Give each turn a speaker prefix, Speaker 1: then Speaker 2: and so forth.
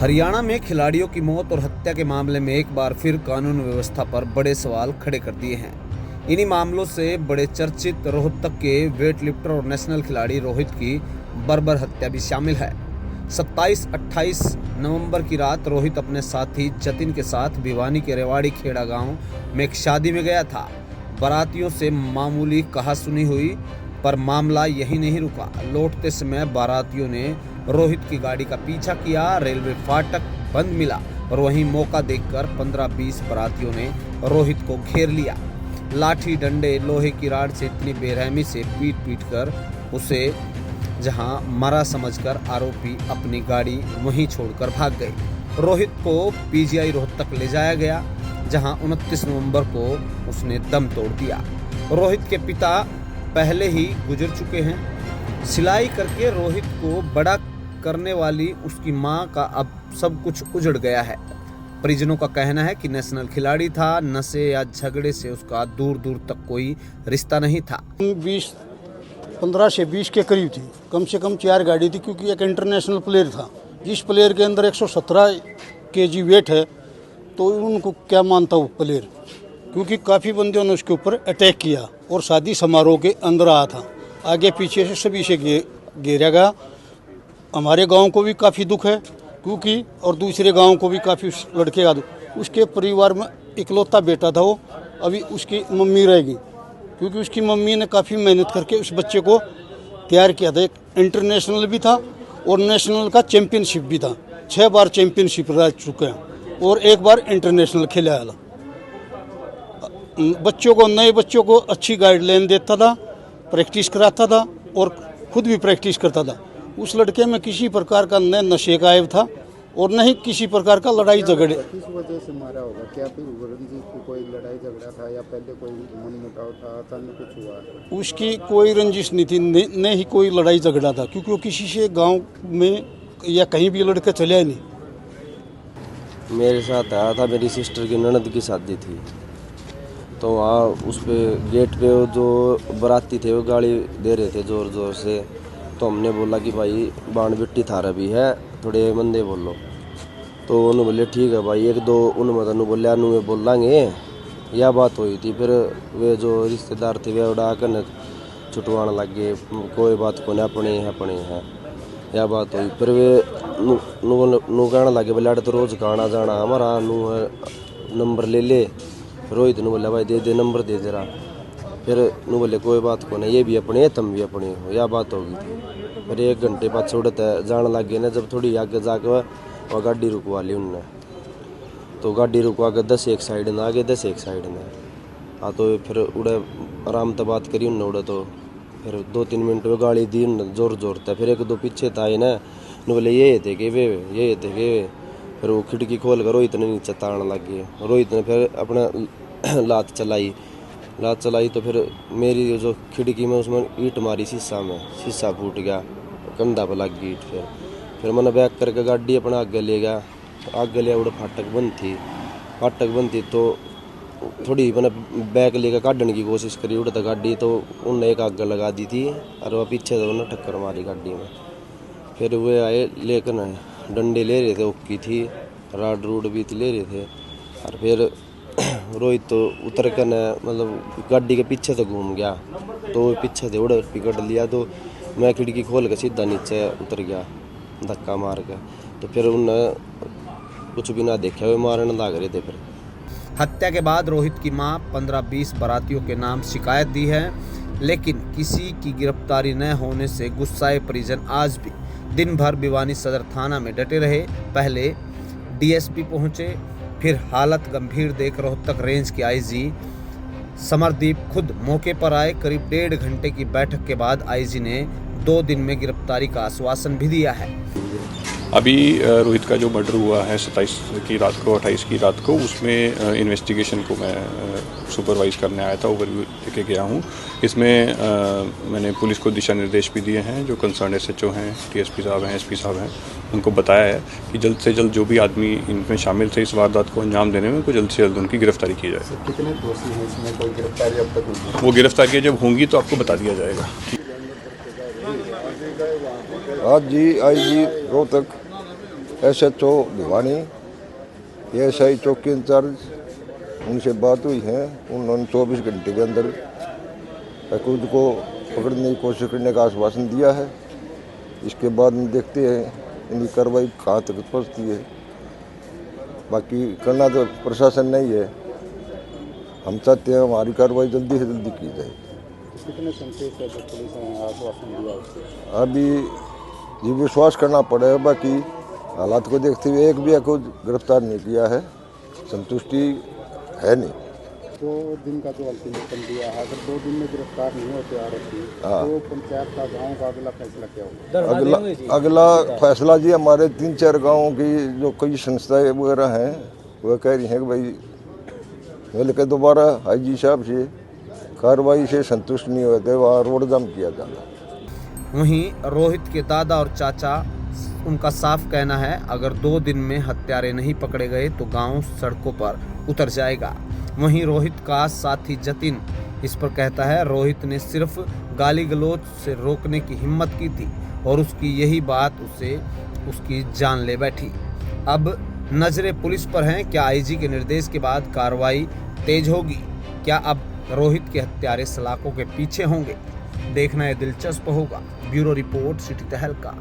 Speaker 1: हरियाणा में खिलाड़ियों की मौत और हत्या के मामले में एक बार फिर कानून व्यवस्था पर बड़े सवाल खड़े कर दिए हैं। इन्हीं मामलों से बड़े चर्चित रोहतक के वेटलिफ्टर और नेशनल खिलाड़ी रोहित की बर्बर हत्या भी शामिल है। 27-28 नवंबर की रात रोहित अपने साथी जतिन के साथ भिवानी के रेवाड़ी खेड़ा गांव में एक शादी में गया था। बारातियों से मामूली कहासुनी हुई, पर मामला यही नहीं रुका। लौटते समय बारातियों ने रोहित की गाड़ी का पीछा किया। रेलवे फाटक बंद मिला और वहीं मौका देखकर 15-20 बारातियों ने रोहित को घेर लिया। लाठी डंडे लोहे की राड से इतनी बेरहमी से पीट कर उसे जहां मरा समझकर आरोपी अपनी गाड़ी वहीं छोड़कर भाग गए। रोहित को पीजीआई रोहतक ले जाया गया, जहां 29 नवंबर को उसने दम तोड़ दिया। रोहित के पिता पहले ही गुजर चुके हैं। सिलाई करके रोहित को बड़ा करने वाली उसकी मां का अब सब कुछ उजड़ गया है। परिजनों का कहना है कि नेशनल खिलाड़ी था, नशे या झगड़े से उसका दूर दूर तक कोई रिश्ता नहीं था।
Speaker 2: 15 से 20 के करीब थी, कम से कम 4 गाड़ी थी, क्योंकि एक इंटरनेशनल प्लेयर था। जिस प्लेयर के अंदर 117 केजी वेट है, तो उनको क्या मानता वो प्लेयर, क्योंकि काफ़ी बंदों ने उसके ऊपर अटैक किया और शादी समारोह के अंदर आया था। आगे पीछे से सभी से घेरा गया। हमारे गांव को भी काफ़ी दुख है, क्योंकि और दूसरे गांव को भी काफ़ी उस लड़के का दुख। उसके परिवार में इकलौता बेटा था वो, अभी उसकी मम्मी रहेगी, क्योंकि उसकी मम्मी ने काफ़ी मेहनत करके उस बच्चे को तैयार किया था। एक इंटरनेशनल भी था और नेशनल का चैम्पियनशिप भी था। 6 बार चैम्पियनशिप रह चुके हैं और 1 बार इंटरनेशनल खेला है। बच्चों को, नए बच्चों को अच्छी गाइडलाइन देता था, प्रैक्टिस कराता था और खुद भी प्रैक्टिस करता था। उस लड़के में किसी प्रकार का न नशे का ऐब था और न ही किसी प्रकार का लड़ाई झगड़े।
Speaker 3: किस वजह से मारा होगा? क्या कोई लड़ाई झगड़ा था या पहले कोई मनमुटाव था, अचानक कुछ हुआ?
Speaker 2: उसकी कोई रंजिश नहीं थी, न ही कोई लड़ाई झगड़ा था, क्योंकि वो किसी से गांव में या कहीं भी लड़के चले ही नहीं।
Speaker 4: मेरे साथ आया था, मेरी सिस्टर की ननद की शादी थी, तो वहाँ उस पे गेट पे वो जो बाराती थे वो गाड़ी दे रहे थे ज़ोर ज़ोर से। तो हमने बोला कि भाई बाण बिट्टी थारा भी है, थोड़े मंदे बोलो। तो उन्होंने बोले ठीक है भाई, 1-2 उन्होंने तनु बोले अनु बोलेंगे। यह बात हुई थी। फिर वे जो रिश्तेदार थे वे उड़ा कर छुटवाने लग गए, कोई बात को नहीं, अपने हैं। यह बात हुई। फिर वे नू कहने लगे बोले तो रोज़ का आना जाना हमारा, नू नंबर ले ले। रोहित ने बोला भाई दे नंबर दे रहा। फिर नू बोले कोई बात को नहीं, ये भी अपने तुम भी अपने हो। यह बात हो गई थी। फिर 1 घंटे बाद छोड़ते जाने लग गए ना। जब थोड़ी आगे जाकर वह गाड़ी रुकवा ली उनने, तो गाड़ी रुकवा कर 10 एक साइड में आ गए, 10 एक साइड में। हाँ, तो फिर उड़े आराम से बात करी उनने। उड़े तो फिर 2-3 मिनट में गाड़ी दी उनने जोर जोर था। फिर 1-2 पीछे था ही ना, बोले ये थे कि ये थे कि। फिर वो खिड़की खोल कर रोहित ने नीचे ताड़ने लग गए। रोहित ने फिर अपना लात चलाई तो फिर मेरी जो खिड़की में उसमें ईंट मारी, शीशा फूट गया, कंधा पर लग गई ईंट। फिर मैंने बैक करके गाड़ी अपना आगे ले गया। आगे लिया, उड़े फाटक बंद थी तो थोड़ी मैंने बैक लेकर काटने की कोशिश करी। उड़ता गाड़ी तो उनने एक आग लगा दी थी और वह पीछे से उन्होंने टक्कर मारी गाड़ी में। फिर वे आए लेकर न डंडे ले रहे थे, ओक्की थी, राड रूड भी ले रहे थे। और फिर रोहित तो उतर कर मतलब गाड़ी के पीछे से घूम गया, तो पीछे से उड़ पिकड़ लिया। तो मैं खिड़की खोल कर सीधा नीचे उतर गया धक्का मार के। तो फिर उन्हें कुछ भी ना देखा, वे मारने लग रहे थे। फिर
Speaker 1: हत्या के बाद रोहित की मां 15-20 बारातियों के नाम शिकायत दी है, लेकिन किसी की गिरफ्तारी न होने से गुस्साए परिजन आज भी दिन भर भिवानी सदर थाना में डटे रहे। पहले डीएसपी पहुंचे, फिर हालत गंभीर देख रोहतक रेंज के आईजी समरदीप खुद मौके पर आए। करीब 1.5 घंटे की बैठक के बाद आईजी ने 2 दिन में गिरफ्तारी का आश्वासन भी दिया है।
Speaker 5: अभी रोहित का जो मर्डर हुआ है 27 की रात को, 28 की रात को, उसमें इन्वेस्टिगेशन को मैं सुपरवाइज़ करने आया था, ओवरव्यू लेके गया हूँ। इसमें मैंने पुलिस को दिशा निर्देश भी दिए हैं। जो कंसर्न एसएचओ हैं, टीएसपी साहब हैं, एसपी साहब हैं, उनको बताया है कि जल्द से जल्द जो भी आदमी इनमें शामिल थे इस वारदात को अंजाम देने में, उनको जल्द से जल्द उनकी गिरफ्तारी की जाए।
Speaker 3: कितने दोषी हैं इसमें? कोई गिरफ्तारी अब तक हुई?
Speaker 5: वो गिरफ्तारियाँ जब होंगी तो आपको बता दिया जाएगा।
Speaker 6: आज जी आई जी रोहतक SHO भिवानी, ASI चौकी इंचार्ज, उनसे बात हुई है। उन्होंने 24 घंटे के अंदर अकूद को पकड़ने की कोशिश करने का आश्वासन दिया है। इसके बाद हम देखते हैं इनकी कार्रवाई कहाँ तक पहुँचती है। बाकी करना तो प्रशासन नहीं है, हम चाहते हैं हमारी कार्रवाई जल्दी से जल्दी की जाए।
Speaker 3: कितने संकेत है जो पुलिस ने आश्वासन दिया उससे?
Speaker 6: अभी ये विश्वास करना पड़ेगा। बाकी हालात को देखते हुए एक भी को गिरफ्तार नहीं किया है, संतुष्टि है नहीं।
Speaker 3: 2 दिन का जो अल्टीमेटम दिया है, अगर 2 दिन में गिरफ्तार नहीं होते आरोपी तो पंचायत का गांव का अगला फैसला क्या होगा?
Speaker 6: अगला फैसला जी हमारे 3-4 गाँवों की जो कई संस्थाएं वगैरह हैं वह कह रही हैं कि भाई मिल के दोबारा IG साहब से कार्रवाई से संतुष्ट नहीं होते, वहाँ रोड जाम किया जाना।
Speaker 1: वहीं रोहित के दादा और चाचा, उनका साफ कहना है अगर 2 दिन में हत्यारे नहीं पकड़े गए तो गांव सड़कों पर उतर जाएगा। वहीं रोहित का साथी जतिन इस पर कहता है रोहित ने सिर्फ गाली गलौज से रोकने की हिम्मत की थी और उसकी यही बात उसे उसकी जान ले बैठी। अब नजरें पुलिस पर हैं। क्या IG के निर्देश के बाद कार्रवाई तेज होगी? क्या अब रोहित के हत्यारे सलाखों के पीछे होंगे? देखना यह दिलचस्प होगा। ब्यूरो रिपोर्ट, सिटी तहलका।